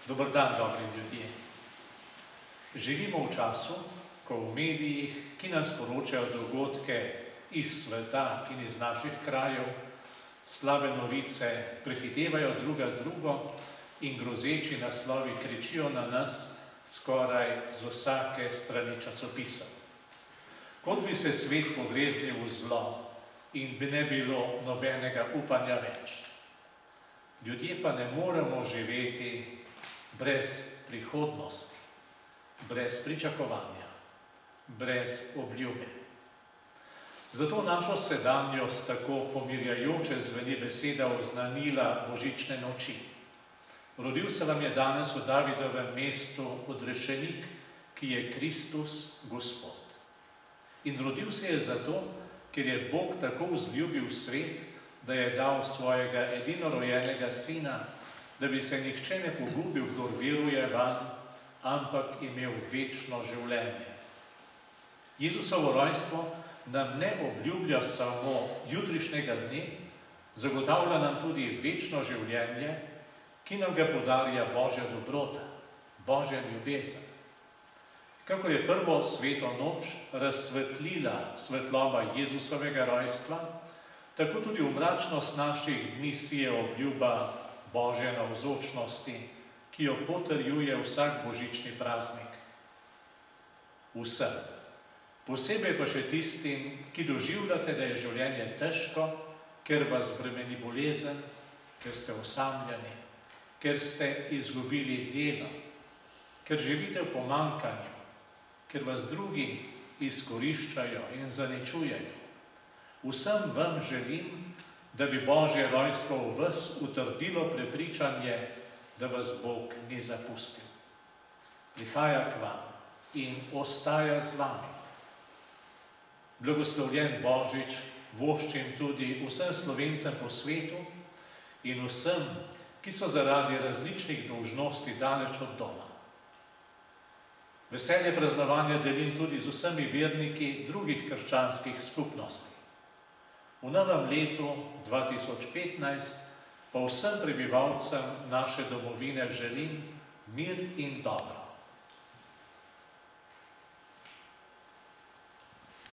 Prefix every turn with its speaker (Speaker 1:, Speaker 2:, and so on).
Speaker 1: Dober dan, dobri ljudje. Živimo v času, ko v medijih, ki nas poročajo dogodke iz sveta in iz naših krajev, slabe novice prehitevajo druga drugo in grozeči naslovi kričijo na nas skoraj z vsake strani časopisa. Kot bi se svet pogreznil v zlo in bi ne bilo nobenega upanja več. Ljudje pa ne moremo živeti brez prihodnosti, brez pričakovanja, brez obljube. Zato našo sedanjost tako pomirjajoče zveni beseda oznanila božične noči. Rodil se vam je danes v Davidovem mestu odrešenik, ki je Kristus Gospod. In rodil se je zato, ker je Bog tako vzljubil svet, da je dal svojega edinorojenega sina, da bi se nihče ne pogubil, kdor veruje vanj, ampak imel večno življenje. Jezusovo rojstvo nam ne obljublja samo jutrišnjega dne, zagotavlja nam tudi večno življenje, ki nam ga podarja Božja dobrota, Božja ljubezen. Kakor je prvo sveto noč razsvetlila svetloba Jezusovega rojstva, tako tudi v mračnost naših dni sije obljuba Božje navzočnosti, ki jo potrjuje vsak božični praznik. Vsem, posebej pa še tistim, ki doživljate, da je življenje težko, ker vas bremeni bolezen, ker ste osamljeni, ker ste izgubili delo, ker živite v pomanjkanju, ker vas drugi izkoriščajo in zaničujejo. Vsem vam želim, da bi Božje rojstvo v vas utrdilo prepričanje, da vas Bog ni zapustil. Prihaja k vam in ostaja z vami. Blagoslovljen Božič voščim tudi vsem Slovencem po svetu in vsem, ki so zaradi različnih dolžnosti daleč od doma. Veselje praznovanja delim tudi z vsemi verniki drugih krščanskih skupnosti. V novem letu 2015 pa vsem prebivalcem naše domovine želim mir in dobro.